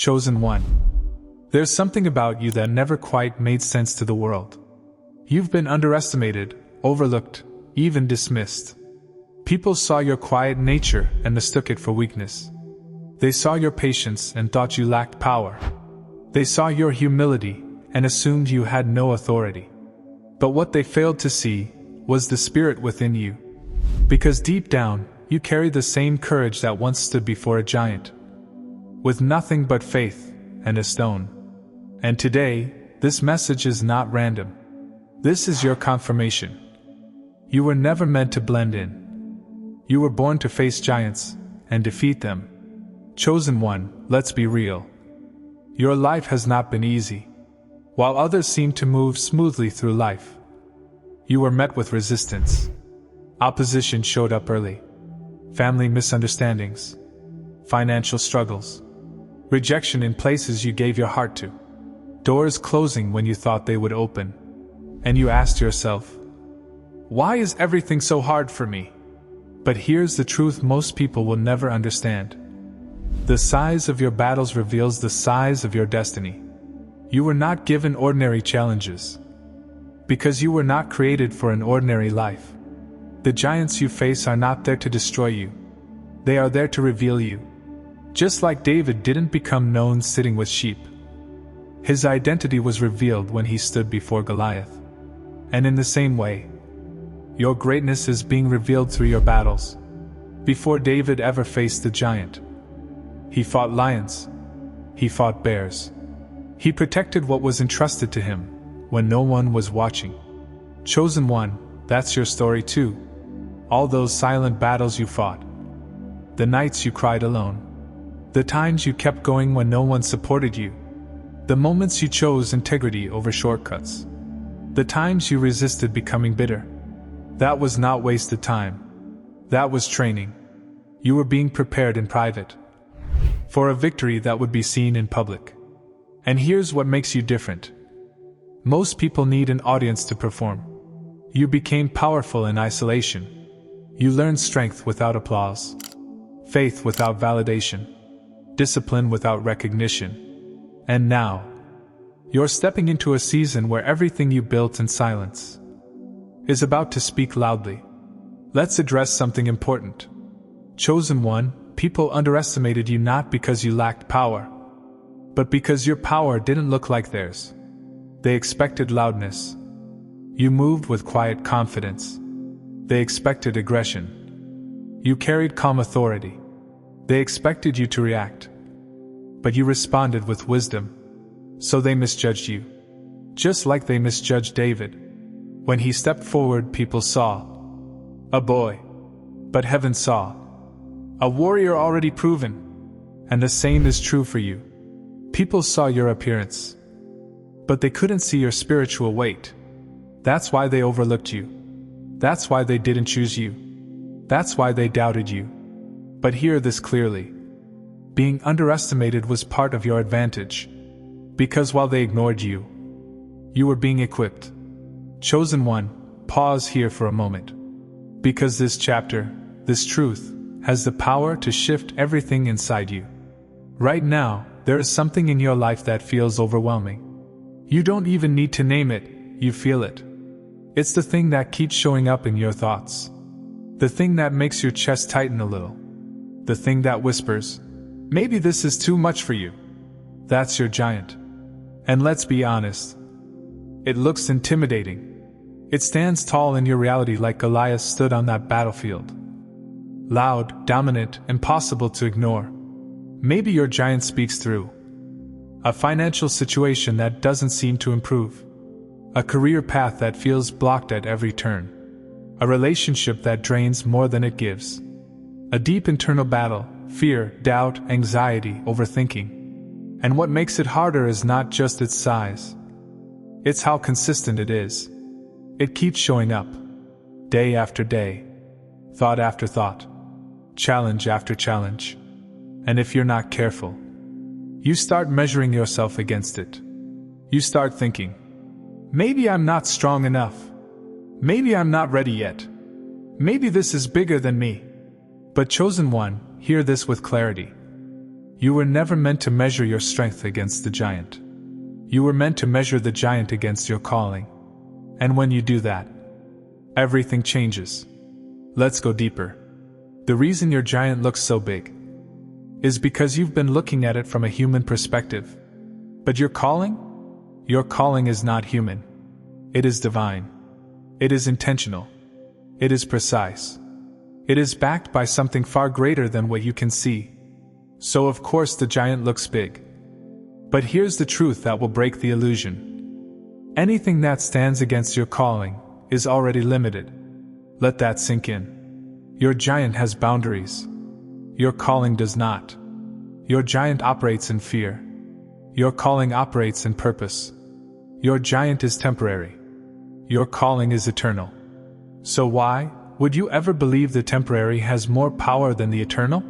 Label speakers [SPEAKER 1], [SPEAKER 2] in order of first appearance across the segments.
[SPEAKER 1] Chosen one. There's something about you that never quite made sense to the world. You've been underestimated, overlooked, even dismissed. People saw your quiet nature and mistook it for weakness. They saw your patience and thought you lacked power. They saw your humility and assumed you had no authority. But what they failed to see was the spirit within you. Because deep down, you carry the same courage that once stood before a giant, with nothing but faith and a stone. And today, this message is not random. This is your confirmation. You were never meant to blend in. You were born to face giants and defeat them. Chosen one, let's be real. Your life has not been easy. While others seem to move smoothly through life, you were met with resistance. Opposition showed up early. Family misunderstandings, financial struggles, rejection in places you gave your heart to, doors closing when you thought they would open, and you asked yourself, why is everything so hard for me? But here's the truth most people will never understand. The size of your battles reveals the size of your destiny. You were not given ordinary challenges, because you were not created for an ordinary life. The giants you face are not there to destroy you. They are there to reveal you. Just like David didn't become known sitting with sheep. His identity was revealed when he stood before Goliath. And in the same way, your greatness is being revealed through your battles. Before David ever faced the giant, he fought lions. He fought bears. He protected what was entrusted to him when no one was watching. Chosen one, that's your story too. All those silent battles you fought. The nights you cried alone. The times you kept going when no one supported you. The moments you chose integrity over shortcuts. The times you resisted becoming bitter. That was not wasted time. That was training. You were being prepared in private for a victory that would be seen in public. And here's what makes you different. Most people need an audience to perform. You became powerful in isolation. You learned strength without applause, faith without validation, discipline without recognition. And now, you're stepping into a season where everything you built in silence is about to speak loudly. Let's address something important. Chosen one, people underestimated you not because you lacked power, but because your power didn't look like theirs. They expected loudness. You moved with quiet confidence. They expected aggression. You carried calm authority. They expected you to react. But you responded with wisdom. So they misjudged you. Just like they misjudged David. When he stepped forward, people saw a boy. But heaven saw a warrior already proven. And the same is true for you. People saw your appearance, but they couldn't see your spiritual weight. That's why they overlooked you. That's why they didn't choose you. That's why they doubted you. But hear this clearly. Being underestimated was part of your advantage. Because while they ignored you, you were being equipped. Chosen one, pause here for a moment. Because this chapter, this truth, has the power to shift everything inside you. Right now, there is something in your life that feels overwhelming. You don't even need to name it, you feel it. It's the thing that keeps showing up in your thoughts. The thing that makes your chest tighten a little. The thing that whispers, maybe this is too much for you. That's your giant. And let's be honest, it looks intimidating. It stands tall in your reality like Goliath stood on that battlefield. Loud, dominant, impossible to ignore. Maybe your giant speaks through a financial situation that doesn't seem to improve, a career path that feels blocked at every turn, a relationship that drains more than it gives, a deep internal battle, fear, doubt, anxiety, overthinking. And what makes it harder is not just its size. It's how consistent it is. It keeps showing up, day after day, thought after thought, challenge after challenge. And if you're not careful, you start measuring yourself against it. You start thinking, maybe I'm not strong enough. Maybe I'm not ready yet. Maybe this is bigger than me. But chosen one, hear this with clarity. You were never meant to measure your strength against the giant. You were meant to measure the giant against your calling. And when you do that, everything changes. Let's go deeper. The reason your giant looks so big is because you've been looking at it from a human perspective. But your calling is not human. It is divine. It is intentional. It is precise. It is backed by something far greater than what you can see. So of course the giant looks big. But here's the truth that will break the illusion. Anything that stands against your calling is already limited. Let that sink in. Your giant has boundaries. Your calling does not. Your giant operates in fear. Your calling operates in purpose. Your giant is temporary. Your calling is eternal. So why would you ever believe the temporary has more power than the eternal?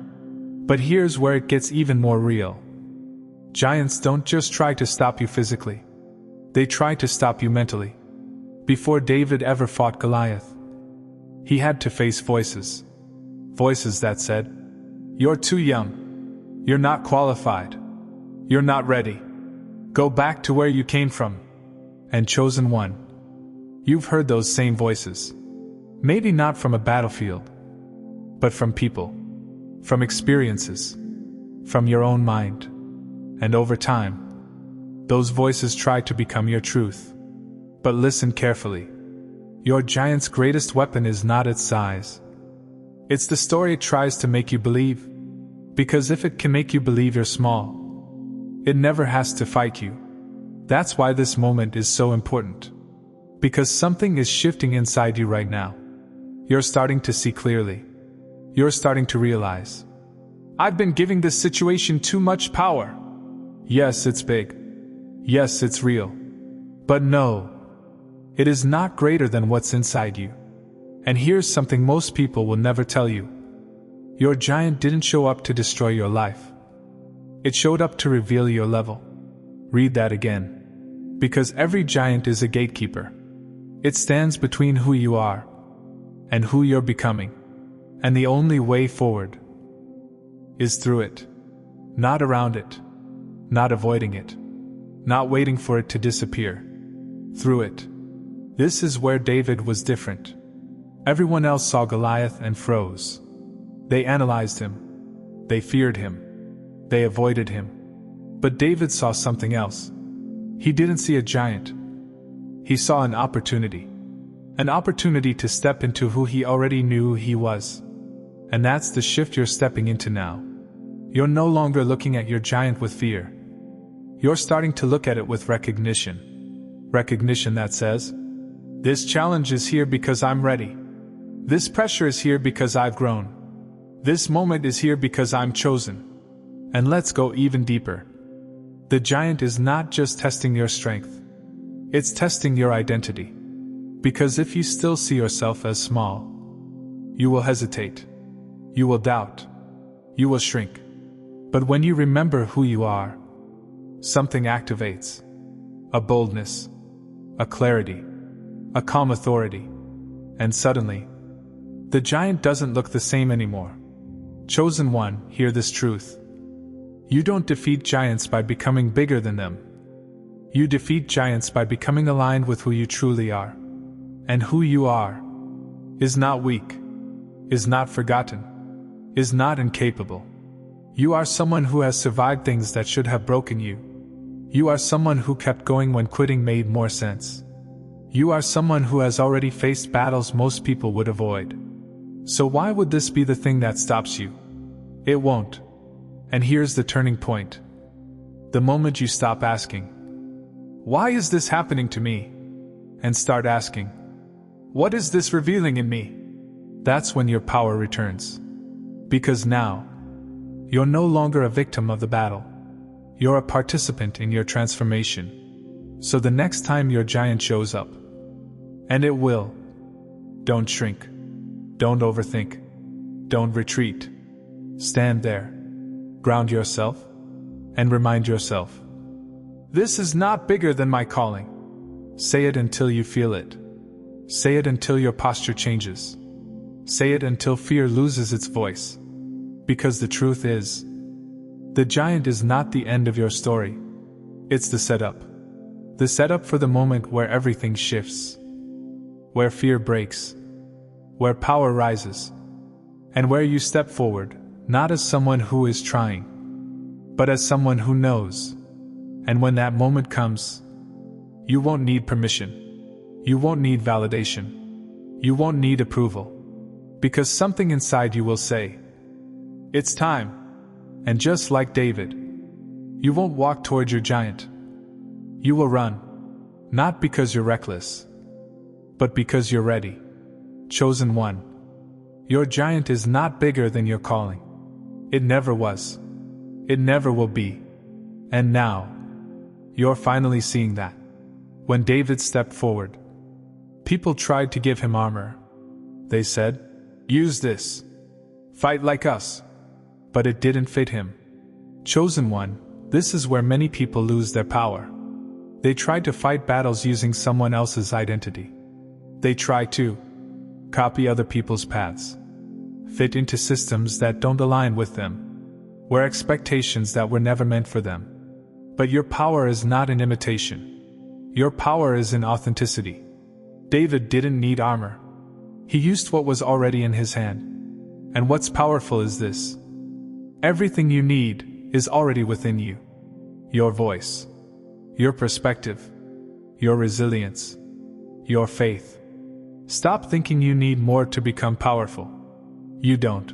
[SPEAKER 1] But here's where it gets even more real. Giants don't just try to stop you physically. They try to stop you mentally. Before David ever fought Goliath, he had to face voices. Voices that said, "You're too young. You're not qualified. You're not ready. Go back to where you came from." And chosen one. You've heard those same voices. Maybe not from a battlefield, but from people, from experiences, from your own mind. And over time, those voices try to become your truth. But listen carefully. Your giant's greatest weapon is not its size. It's the story it tries to make you believe. Because if it can make you believe you're small, it never has to fight you. That's why this moment is so important. Because something is shifting inside you right now. You're starting to see clearly. You're starting to realize, I've been giving this situation too much power. Yes, it's big. Yes, it's real. But no, it is not greater than what's inside you. And here's something most people will never tell you. Your giant didn't show up to destroy your life. It showed up to reveal your level. Read that again. Because every giant is a gatekeeper. It stands between who you are and who you're becoming. And the only way forward is through it. Not around it. Not avoiding it. Not waiting for it to disappear. Through it. This is where David was different. Everyone else saw Goliath and froze. They analyzed him. They feared him. They avoided him. But David saw something else. He didn't see a giant. He saw an opportunity. An opportunity to step into who he already knew he was. And that's the shift you're stepping into now. You're no longer looking at your giant with fear. You're starting to look at it with recognition. Recognition that says, this challenge is here because I'm ready. This pressure is here because I've grown. This moment is here because I'm chosen. And let's go even deeper. The giant is not just testing your strength. It's testing your identity. Because if you still see yourself as small, you will hesitate. You will doubt. You will shrink. But when you remember who you are, something activates. A boldness. A clarity. A calm authority. And suddenly, the giant doesn't look the same anymore. Chosen one, hear this truth. You don't defeat giants by becoming bigger than them. You defeat giants by becoming aligned with who you truly are. And who you are is not weak, is not forgotten, is not incapable. You are someone who has survived things that should have broken you. You are someone who kept going when quitting made more sense. You are someone who has already faced battles most people would avoid. So why would this be the thing that stops you? It won't. And here's the turning point. The moment you stop asking, why is this happening to me? And start asking, what is this revealing in me? That's when your power returns. Because now, you're no longer a victim of the battle. You're a participant in your transformation. So the next time your giant shows up, and it will, don't shrink. Don't overthink. Don't retreat. Stand there. Ground yourself. And remind yourself. This is not bigger than my calling. Say it until you feel it. Say it until your posture changes. Say it until fear loses its voice. Because the truth is, The giant is not the end of your story. It's the setup. The setup for the moment where everything shifts. Where fear breaks. Where power rises. And where you step forward, not as someone who is trying, but as someone who knows. And when that moment comes, you won't need permission. You won't need validation. You won't need approval. Because something inside you will say, "It's time." And just like David, you won't walk toward your giant. You will run. Not because you're reckless, but because you're ready. Chosen one. Your giant is not bigger than your calling. It never was. It never will be. And now, you're finally seeing that. When David stepped forward, people tried to give him armor. They said, "Use this. Fight like us." But it didn't fit him. Chosen one, this is where many people lose their power. They try to fight battles using someone else's identity. They try to copy other people's paths, fit into systems that don't align with them, wear expectations that were never meant for them. But your power is not in imitation. Your power is in authenticity. David didn't need armor. He used what was already in his hand. And what's powerful is this. Everything you need is already within you. Your voice, your perspective, your resilience, your faith. Stop thinking you need more to become powerful. You don't.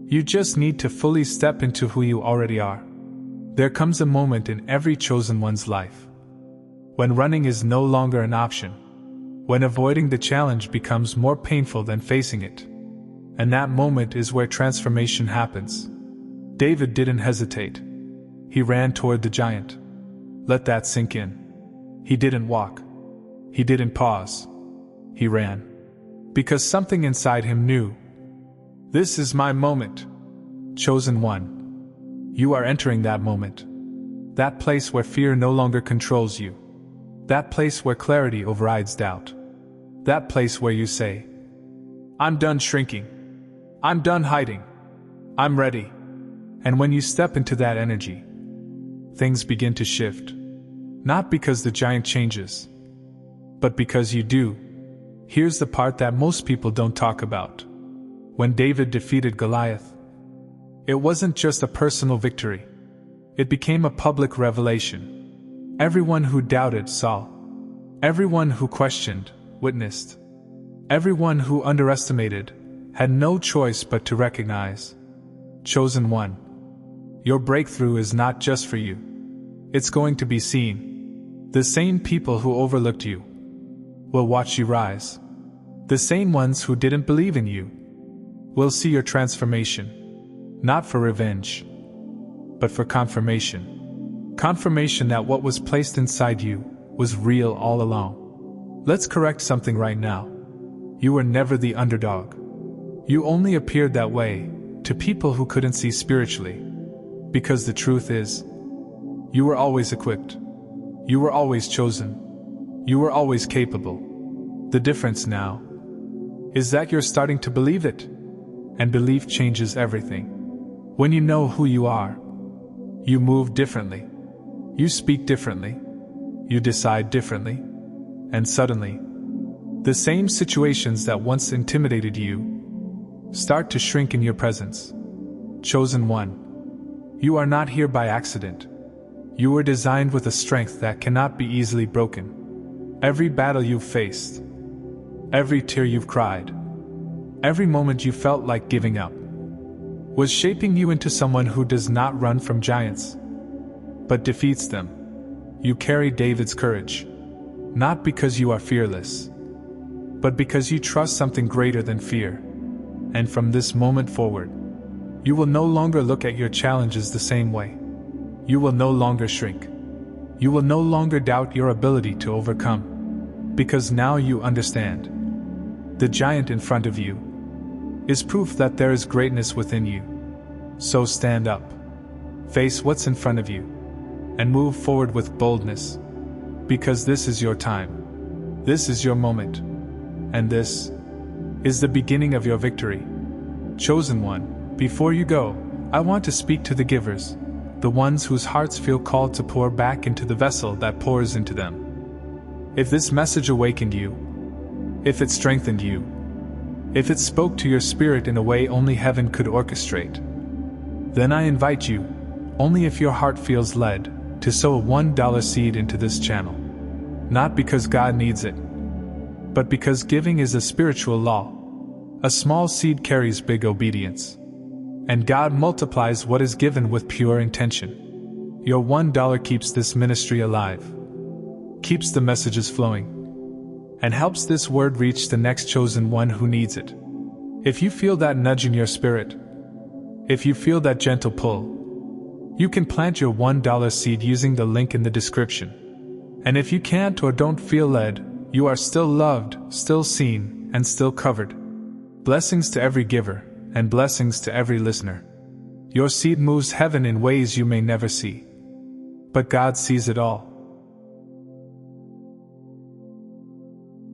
[SPEAKER 1] You just need to fully step into who you already are. There comes a moment in every chosen one's life when running is no longer an option, when avoiding the challenge becomes more painful than facing it. And that moment is where transformation happens. David didn't hesitate. He ran toward the giant. Let that sink in. He didn't walk. He didn't pause. He ran. Because something inside him knew. This is my moment. Chosen one. You are entering that moment. That place where fear no longer controls you. That place where clarity overrides doubt. That place where you say, "I'm done shrinking. I'm done hiding. I'm ready." And when you step into that energy, things begin to shift. Not because the giant changes, but because you do. Here's the part that most people don't talk about. When David defeated Goliath, it wasn't just a personal victory. It became a public revelation. Everyone who doubted saw. Everyone who questioned witnessed. Everyone who underestimated had no choice but to recognize. Chosen one. Your breakthrough is not just for you. It's going to be seen. The same people who overlooked you will watch you rise. The same ones who didn't believe in you will see your transformation. Not for revenge, but for confirmation. Confirmation that what was placed inside you was real all along. Let's correct something right now. You were never the underdog. You only appeared that way to people who couldn't see spiritually. Because the truth is, you were always equipped. You were always chosen. You were always capable. The difference now is that you're starting to believe it. And belief changes everything. When you know who you are, you move differently. You speak differently. You decide differently. And suddenly, the same situations that once intimidated you start to shrink in your presence. Chosen one. You are not here by accident. You were designed with a strength that cannot be easily broken. Every battle you've faced, every tear you've cried, every moment you felt like giving up, was shaping you into someone who does not run from giants, but defeats them. You carry David's courage, not because you are fearless, but because you trust something greater than fear. And from this moment forward, you will no longer look at your challenges the same way. You will no longer shrink. You will no longer doubt your ability to overcome. Because now you understand. The giant in front of you is proof that there is greatness within you. So stand up. Face what's in front of you. And move forward with boldness. Because this is your time. This is your moment. And this is the beginning of your victory. Chosen one. Before you go, I want to speak to the givers. the ones whose hearts feel called to pour back into the vessel that pours into them. If this message awakened you, if it strengthened you, if it spoke to your spirit in a way only heaven could orchestrate, then I invite you, only if your heart feels led, to sow a $1 seed into this channel. Not because God needs it, but because giving is a spiritual law. A small seed carries big obedience. And God multiplies what is given with pure intention. Your $1 keeps this ministry alive, keeps the messages flowing, and helps this word reach the next chosen one who needs it. If you feel that nudge in your spirit, if you feel that gentle pull, you can plant your $1 seed using the link in the description. And if you can't or don't feel led, you are still loved, still seen, and still covered. Blessings to every giver, and blessings to every listener. Your seed moves heaven in ways you may never see. But God sees it all.